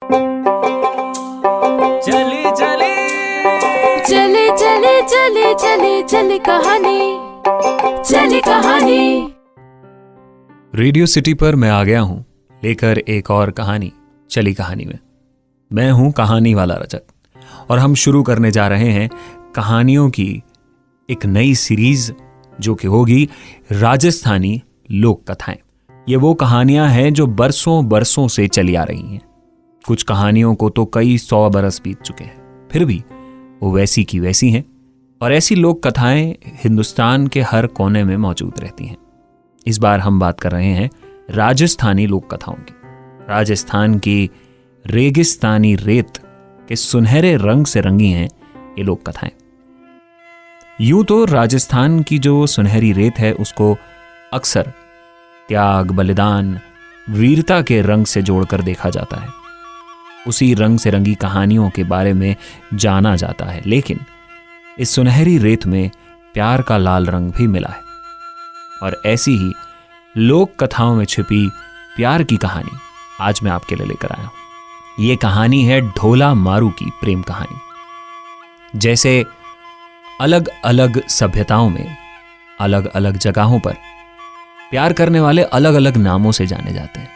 चली चली चले चले चले चले चले कहानी, चले कहानी। रेडियो सिटी पर मैं आ गया हूं लेकर एक और कहानी चली कहानी में। मैं हूं कहानी वाला रजत और हम शुरू करने जा रहे हैं कहानियों की एक नई सीरीज जो कि होगी राजस्थानी लोक कथाएं। ये वो कहानियां हैं जो बरसों बरसों से चली आ रही हैं। कुछ कहानियों को तो कई 100 बरस बीत चुके हैं, फिर भी वो वैसी की वैसी हैं और ऐसी लोक कथाएं हिंदुस्तान के हर कोने में मौजूद रहती हैं। इस बार हम बात कर रहे हैं राजस्थानी लोक कथाओं की। राजस्थान की रेगिस्तानी रेत के सुनहरे रंग से रंगी हैं ये लोक कथाएं। यूं तो राजस्थान की जो सुनहरी रेत है उसको अक्सर त्याग, बलिदान, वीरता के रंग से जोड़कर देखा जाता है। उसी रंग से रंगी कहानियों के बारे में जाना जाता है, लेकिन इस सुनहरी रेत में प्यार का लाल रंग भी मिला है। और ऐसी ही लोक कथाओं में छिपी प्यार की कहानी आज मैं आपके लिए लेकर आया हूं। यह कहानी है ढोला मारू की प्रेम कहानी। जैसे अलग अलग सभ्यताओं में अलग अलग जगहों पर प्यार करने वाले अलग अलग नामों से जाने जाते हैं।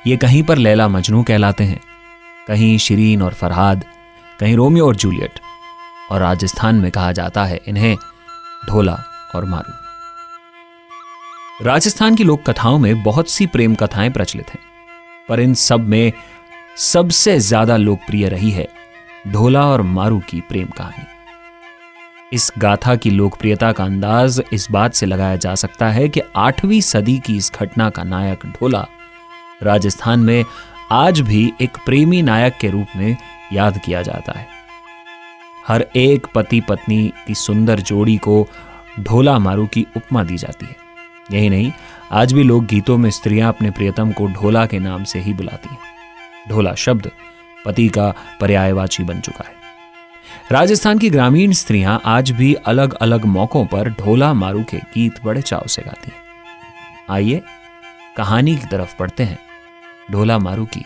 ये कहीं पर लैला मजनू कहलाते हैं, कहीं शिरीन और फरहाद, कहीं रोमियो और जूलियट, और राजस्थान में कहा जाता है इन्हें ढोला और मारू। राजस्थान की लोक कथाओं में बहुत सी प्रेम कथाएं प्रचलित हैं, पर इन सब में सबसे ज्यादा लोकप्रिय रही है ढोला और मारू की प्रेम कहानी। इस गाथा की लोकप्रियता का अंदाज इस बात से लगाया जा सकता है कि 8वीं सदी की इस घटना का नायक ढोला राजस्थान में आज भी एक प्रेमी नायक के रूप में याद किया जाता है। हर एक पति पत्नी की सुंदर जोड़ी को ढोला मारू की उपमा दी जाती है। यही नहीं, आज भी लोक गीतों में स्त्रियां अपने प्रियतम को ढोला के नाम से ही बुलाती हैं। ढोला शब्द पति का पर्यायवाची बन चुका है। राजस्थान की ग्रामीण स्त्रियां आज भी अलग अलग मौकों पर ढोला मारू के गीत बड़े चाव से गाती हैं। आइए कहानी की तरफ बढ़ते हैं। ढोला मारू की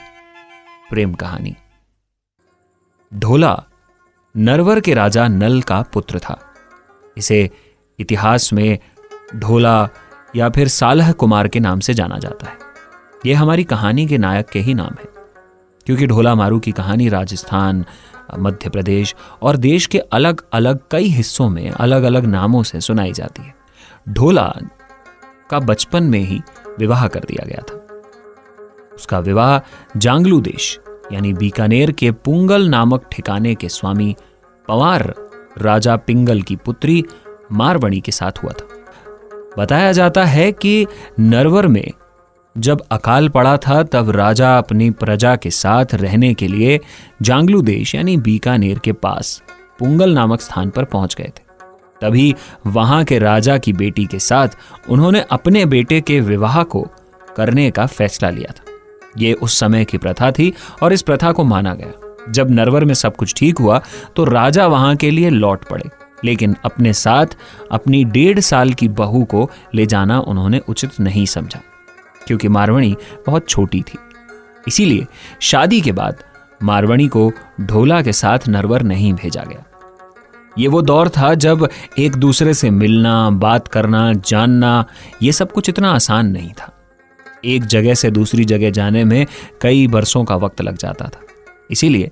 प्रेम कहानी। ढोला नरवर के राजा नल का पुत्र था। इसे इतिहास में ढोला या फिर सालह कुमार के नाम से जाना जाता है। यह हमारी कहानी के नायक के ही नाम है, क्योंकि ढोला मारू की कहानी राजस्थान, मध्य प्रदेश और देश के अलग अलग कई हिस्सों में अलग अलग नामों से सुनाई जाती है। ढोला का बचपन में ही विवाह कर दिया गया था। उसका विवाह जांगलू देश यानी बीकानेर के पुंगल नामक ठिकाने के स्वामी पंवार राजा पिंगल की पुत्री मारवणी के साथ हुआ था। बताया जाता है कि नरवर में जब अकाल पड़ा था तब राजा अपनी प्रजा के साथ रहने के लिए जांगलू देश यानी बीकानेर के पास पुंगल नामक स्थान पर पहुंच गए थे। तभी वहां के राजा की बेटी के साथ उन्होंने अपने बेटे के विवाह को करने का फैसला लिया था। ये उस समय की प्रथा थी और इस प्रथा को माना गया। जब नरवर में सब कुछ ठीक हुआ तो राजा वहां के लिए लौट पड़े, लेकिन अपने साथ अपनी 1.5 साल की बहू को ले जाना उन्होंने उचित नहीं समझा, क्योंकि मारवणी बहुत छोटी थी। इसीलिए शादी के बाद मारवणी को ढोला के साथ नरवर नहीं भेजा गया। ये वो दौर था जब एक दूसरे से मिलना, बात करना, जानना, ये सब कुछ इतना आसान नहीं था। एक जगह से दूसरी जगह जाने में कई बरसों का वक्त लग जाता था। इसीलिए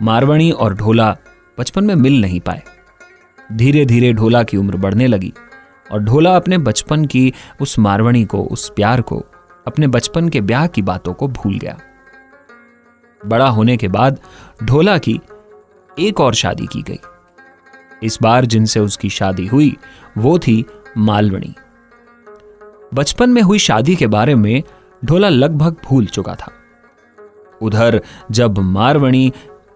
मारवणी और ढोला बचपन में मिल नहीं पाए। धीरे धीरे ढोला की उम्र बढ़ने लगी और ढोला अपने बचपन की उस मारवणी को, उस प्यार को, अपने बचपन के ब्याह की बातों को भूल गया। बड़ा होने के बाद ढोला की एक और शादी की गई। इस बार जिनसे उसकी शादी हुई वो थी मालवणी। बचपन में हुई शादी के बारे में ढोला लगभग भूल चुका था। उधर जब मारवणी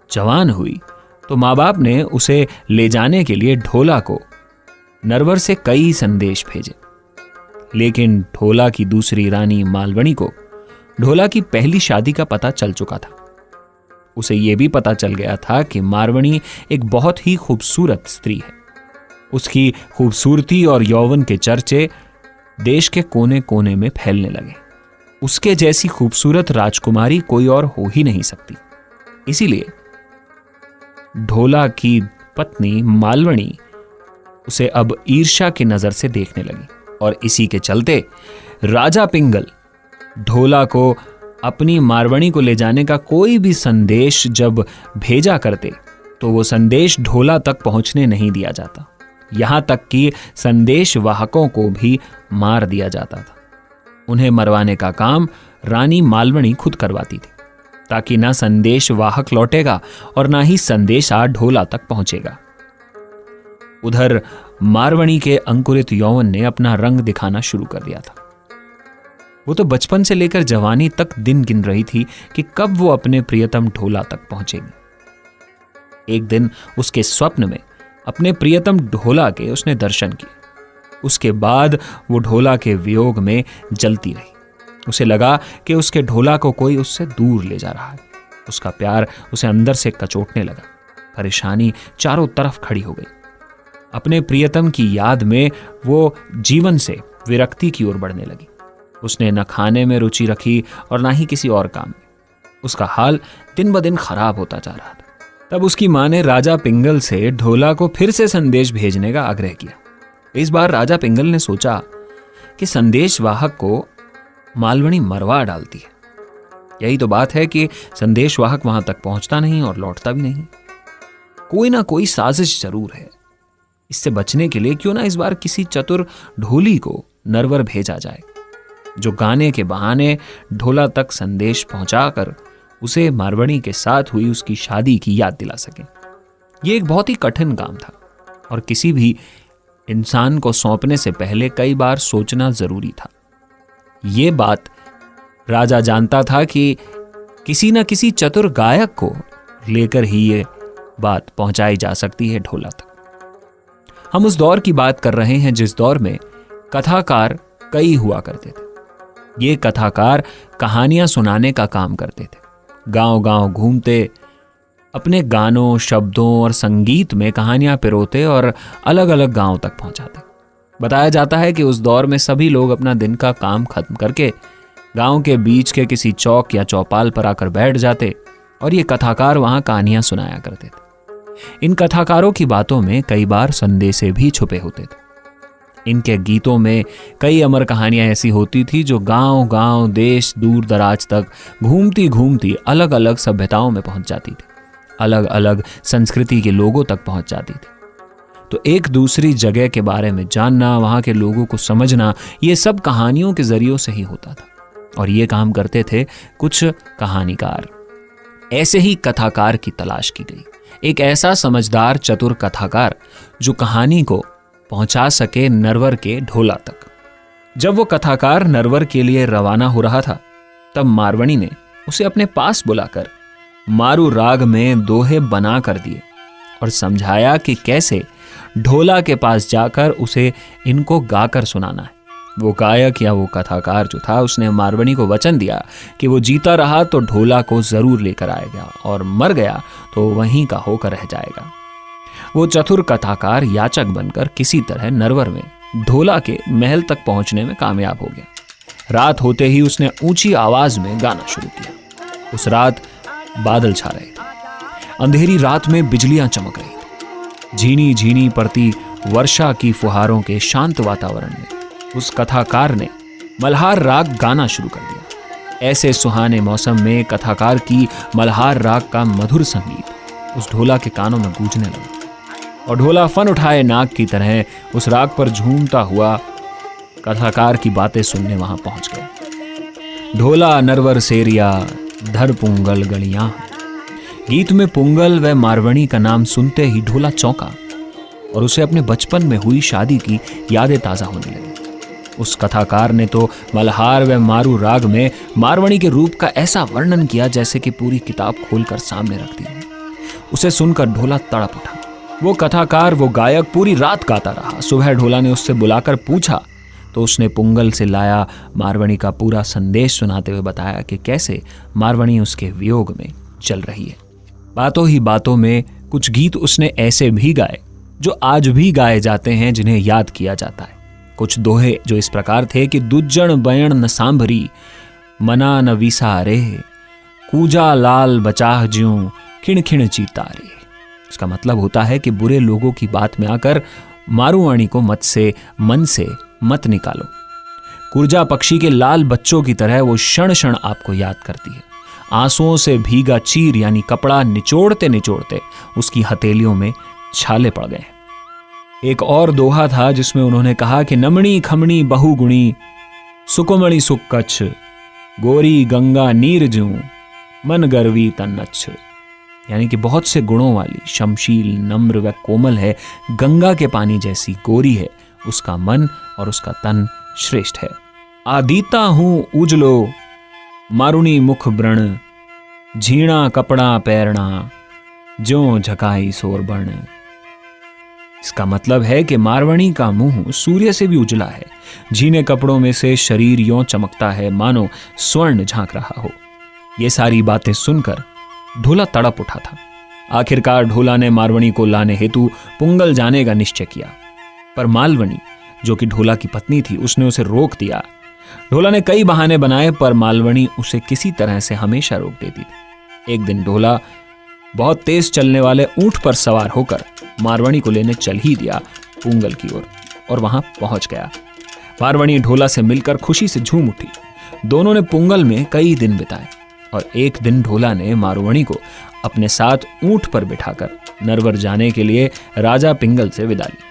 जवान हुई तो माँ बाप ने उसे ले जाने के लिए ढोला को नरवर से कई संदेश भेजे, लेकिन ढोला की दूसरी रानी मालवणी को ढोला की पहली शादी का पता चल चुका था। उसे यह भी पता चल गया था कि मारवणी एक बहुत ही खूबसूरत स्त्री है। उसकी खूबसूरती और यौवन के चर्चे देश के कोने कोने में फैलने लगे। उसके जैसी खूबसूरत राजकुमारी कोई और हो ही नहीं सकती। इसीलिए ढोला की पत्नी मालवणी उसे अब ईर्ष्या की नजर से देखने लगी और इसी के चलते राजा पिंगल ढोला को अपनी मारवणी को ले जाने का कोई भी संदेश जब भेजा करते तो वो संदेश ढोला तक पहुंचने नहीं दिया जाता। यहां तक कि संदेश वाहकों को भी मार दिया जाता था। उन्हें मरवाने का काम रानी मालवणी खुद करवाती थी, ताकि ना संदेश वाहक लौटेगा और ना ही संदेश ढोला तक पहुंचेगा। उधर मारवणी के अंकुरित यौवन ने अपना रंग दिखाना शुरू कर दिया था। वो तो बचपन से लेकर जवानी तक दिन गिन रही थी कि कब वो अपने प्रियतम ढोला तक पहुंचेगी। एक दिन उसके स्वप्न में अपने प्रियतम ढोला के उसने दर्शन किए। उसके बाद वो ढोला के वियोग में जलती रही। उसे लगा कि उसके ढोला को कोई उससे दूर ले जा रहा है। उसका प्यार उसे अंदर से कचोटने लगा। परेशानी चारों तरफ खड़ी हो गई। अपने प्रियतम की याद में वो जीवन से विरक्ति की ओर बढ़ने लगी। उसने न खाने में रुचि रखी और ना ही किसी और काम में। उसका हाल दिन ब दिन खराब होता जा रहा था। तब उसकी मां ने राजा पिंगल से ढोला को फिर से संदेश भेजने का आग्रह किया। इस बार राजा पिंगल ने सोचा कि संदेश वाहक को मालवणी मरवा डालती है। यही तो बात है कि संदेश वाहक वहां तक पहुंचता नहीं और लौटता भी नहीं। कोई ना कोई साजिश जरूर है। इससे बचने के लिए क्यों ना इस बार किसी चतुर ढोली को नरवर भेजा जाए, जो गाने के बहाने ढोला तक संदेश पहुंचाकर उसे मारवणी के साथ हुई उसकी शादी की याद दिला सके। यह एक बहुत ही कठिन काम था और किसी भी इंसान को सौंपने से पहले कई बार सोचना जरूरी था। यह बात राजा जानता था कि किसी न किसी चतुर गायक को लेकर ही ये बात पहुंचाई जा सकती है ढोला तक। हम उस दौर की बात कर रहे हैं जिस दौर में कथाकार कई हुआ करते थे। ये कथाकार कहानियां सुनाने का काम करते थे। गांव गांव घूमते अपने गानों, शब्दों और संगीत में कहानियां पिरोते और अलग अलग गांव तक पहुंचाते। बताया जाता है कि उस दौर में सभी लोग अपना दिन का काम खत्म करके गांव के बीच के किसी चौक या चौपाल पर आकर बैठ जाते और ये कथाकार वहां कहानियां सुनाया करते थे। इन कथाकारों की बातों में कई बार संदेशे भी छुपे होते थे। इनके गीतों में कई अमर कहानियां ऐसी होती थी जो गांव गांव, देश दूर दराज तक घूमती घूमती अलग अलग सभ्यताओं में पहुंच जाती थी, अलग अलग संस्कृति के लोगों तक पहुंच जाती थी। तो एक दूसरी जगह के बारे में जानना, वहां के लोगों को समझना, ये सब कहानियों के जरियों से ही होता था। और ये काम करते थे कुछ कहानीकार। ऐसे ही कथाकार की तलाश की गई, एक ऐसा समझदार चतुर कथाकार जो कहानी को पहुंचा सके नरवर के ढोला तक। जब वो कथाकार नरवर के लिए रवाना हो रहा था, तब मारवणी ने उसे अपने पास बुलाकर मारू राग में दोहे बना कर दिए और समझाया कि कैसे ढोला के पास जाकर उसे इनको गाकर सुनाना है। वो गायक या वो कथाकार जो था, उसने मारवणी को वचन दिया कि वो जीता रहा तो ढोला को जरूर लेकर आएगा और मर गया तो वहीं का होकर रह जाएगा। वो चतुर कथाकार याचक बनकर किसी तरह नरवर में ढोला के महल तक पहुंचने में कामयाब हो गया। रात होते ही उसने ऊंची आवाज में गाना शुरू किया। उस रात बादल छा रहे थे। अंधेरी रात में बिजलियां चमक रही थी। झीनी झीनी पड़ती वर्षा की फुहारों के शांत वातावरण में उस कथाकार ने मल्हार राग गाना शुरू कर दिया। ऐसे सुहाने मौसम में कथाकार की मल्हार राग का मधुर संगीत उस ढोला के कानों में गूंजने लगा और ढोला फन उठाए नाग की तरह उस राग पर झूमता हुआ कथाकार की बातें सुनने वहां पहुंच गया। ढोला नरवर सेरिया धर पुंगल गलियां। गीत में पुंगल व मारवणी का नाम सुनते ही ढोला चौंका और उसे अपने बचपन में हुई शादी की यादें ताजा होने लगी। उस कथाकार ने तो मल्हार व मारू राग में मारवणी के रूप का ऐसा वर्णन किया जैसे कि पूरी किताब खोलकर सामने रख दी। उसे सुनकर ढोला तड़प उठा। वो कथाकार, वो गायक पूरी रात गाता रहा। सुबह ढोला ने उससे बुलाकर पूछा तो उसने पुंगल से लाया मारवणी का पूरा संदेश सुनाते हुए बताया कि कैसे मारवणी उसके वियोग में चल रही है। बातों ही बातों में कुछ गीत उसने ऐसे भी गाए जो आज भी गाए जाते हैं, जिन्हें याद किया जाता है। कुछ दोहे जो इस प्रकार थे कि दुज्जण बयण न सांभरी, मना न विसारे, कूजा लाल बचाह ज्यों खिण खिण चीतारे। इसका मतलब होता है कि बुरे लोगों की बात में आकर मारूवाणी को मन से मत निकालो। कुर्जा पक्षी के लाल बच्चों की तरह वो क्षण क्षण आपको याद करती है। आंसुओं से भीगा चीर यानी कपड़ा निचोड़ते निचोड़ते उसकी हथेलियों में छाले पड़ गए। एक और दोहा था जिसमें उन्होंने कहा कि नमणी खमणी बहुगुणी, सुकुमणि सुक्कच्छ, गोरी गंगा नीर ज्यों मन गर्वी तन्नच्छ। यानी कि बहुत से गुणों वाली, शमशील, नम्र व कोमल है, गंगा के पानी जैसी गोरी है, उसका मन और उसका तन श्रेष्ठ है। आदीता हूं उजलो मारुणी मुख व्रण, झीणा कपड़ा पैरणा ज्यों झकाई सोरबण। इसका मतलब है कि मारवणी का मुंह सूर्य से भी उजला है, झीने कपड़ों में से शरीर यों चमकता है मानो स्वर्ण झांक रहा हो। ये सारी बातें सुनकर ढोला तड़प उठा था। आखिरकार ढोला ने मारवणी को लाने हेतु पुंगल जाने का निश्चय किया, पर मालवणी जो कि ढोला की पत्नी थी उसने उसे रोक दिया। ढोला ने कई बहाने बनाए पर मालवणी उसे किसी तरह से हमेशा रोक देती थी। एक दिन ढोला बहुत तेज चलने वाले ऊंट पर सवार होकर मारवणी को लेने चल ही दिया पुंगल की ओर और वहां पहुंच गया। मारवणी ढोला से मिलकर खुशी से झूम उठी। दोनों ने पुंगल में कई दिन बिताए और एक दिन ढोला ने मारवणी को अपने साथ ऊंट पर बिठाकर नरवर जाने के लिए राजा पिंगल से विदा ली।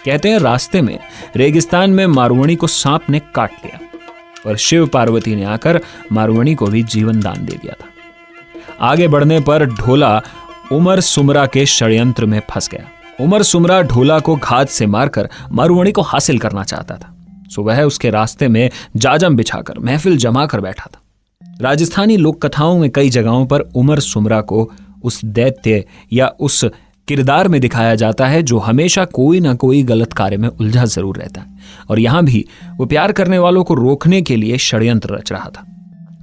कहते हैं रास्ते में रेगिस्तान में मारवणी को सांप ने काट लिया, पर शिव पार्वती ने आकर मारवणी को भी जीवन दान दे दिया था। आगे बढ़ने पर ढोला उमर सुमरा के षड्यंत्र में फंस गया। उमर सुमरा ढोला को घात से मारकर मारवणी को हासिल करना चाहता था। सो वह उसके रास्ते में जाजम बिछाकर महफिल जमा कर बैठा था। राजस्थानी लोक कथाओं में कई जगहों पर उमर सुमरा को उस दैत्य या उस किरदार में दिखाया जाता है जो हमेशा कोई ना कोई गलत कार्य में उलझा जरूर रहता है, और यहां भी वो प्यार करने वालों को रोकने के लिए षड्यंत्र रच रहा था।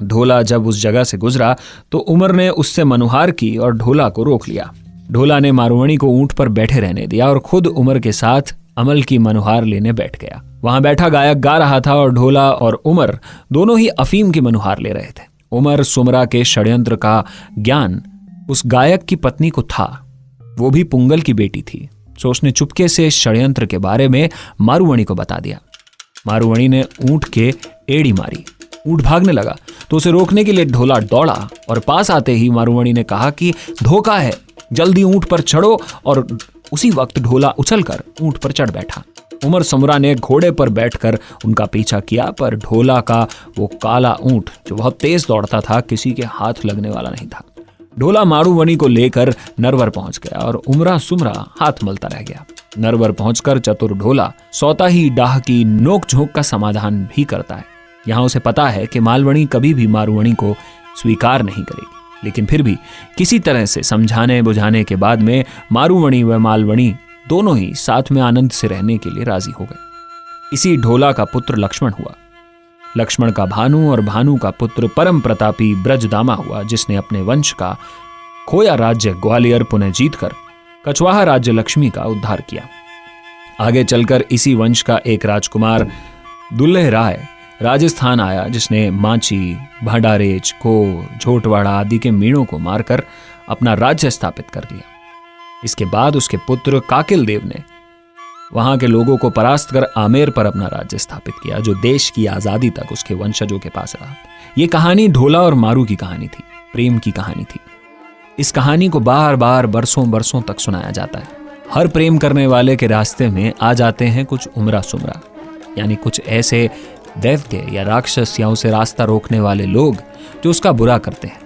ढोला जब उस जगह से गुजरा तो उमर ने उससे मनुहार की और ढोला को रोक लिया। ढोला ने मारवणी को ऊंट पर बैठे रहने दिया और खुद उमर के साथ अमल की मनुहार लेने बैठ गया। वहां बैठा गायक गा रहा था और ढोला और उमर दोनों ही अफीम की मनुहार ले रहे थे। उमर सुमरा के षड्यंत्र का ज्ञान उस गायक की पत्नी को था, वो भी पुंगल की बेटी थी। सो उसने चुपके से षड्यंत्र के बारे में मारूवणी को बता दिया। मारूवणी ने ऊंट के एड़ी मारी। ऊंट भागने लगा तो उसे रोकने के लिए ढोला दौड़ा और पास आते ही मारूवणी ने कहा कि धोखा है, जल्दी ऊंट पर चढ़ो, और उसी वक्त ढोला उछलकर ऊंट पर चढ़ बैठा। उमर सुमरा ने घोड़े पर बैठकर उनका पीछा किया, पर ढोला का वो काला ऊंट जो बहुत तेज दौड़ता था किसी के हाथ लगने वाला नहीं था। ढोला मारूवणी को लेकर नरवर पहुंच गया और उमरा सुमरा हाथ मलता रह गया। नरवर पहुंचकर चतुर ढोला सौता ही डाह की नोक झोंक का समाधान भी करता है। यहां उसे पता है कि मालवणी कभी भी मारूवणी को स्वीकार नहीं करेगी, लेकिन फिर भी किसी तरह से समझाने बुझाने के बाद में मारूवणी व मालवणी दोनों ही साथ में आनंद से रहने के लिए राजी हो गए। इसी ढोला का पुत्र लक्ष्मण हुआ। लक्ष्मण का भानु और भानु का पुत्र परम प्रतापी ब्रजदामा हुआ, जिसने अपने वंश का खोया राज्य ग्वालियर पुनः जीतकर कछवाहा राज्य लक्ष्मी का उद्धार किया। आगे चलकर इसी वंश का एक राजकुमार दुल्हे राय राजस्थान आया, जिसने मांची, भंडारेज, को, झोटवाड़ा आदि के मीणों को मारकर अपना राज्य स्थापित कर लिया। इसके बाद उसके पुत्र काकिल देव ने वहां के लोगों को परास्त कर आमेर पर अपना राज्य स्थापित किया, जो देश की आजादी तक उसके वंशजों के पास रहा। यह कहानी ढोला और मारू की कहानी थी, प्रेम की कहानी थी। इस कहानी को बार बार बरसों बरसों तक सुनाया जाता है। हर प्रेम करने वाले के रास्ते में आ जाते हैं कुछ उमरा सुमरा, यानी कुछ ऐसे दैत्य या राक्षस या उसे रास्ता रोकने वाले लोग जो उसका बुरा करते हैं।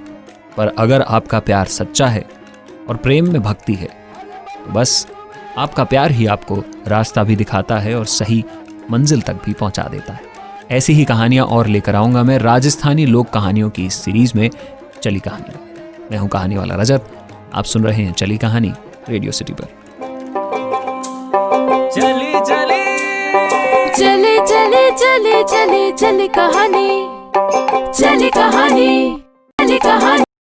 पर अगर आपका प्यार सच्चा है और प्रेम में भक्ति है तो बस आपका प्यार ही आपको रास्ता भी दिखाता है और सही मंजिल तक भी पहुंचा देता है। ऐसी ही कहानियां और लेकर आऊंगा मैं राजस्थानी लोक कहानियों की इस सीरीज में चली कहानी। मैं हूं कहानी वाला रजत, आप सुन रहे हैं चली कहानी रेडियो सिटी पर। चली चली चले चले चले चले चले कहानी, चले कहानी, चले कहानी।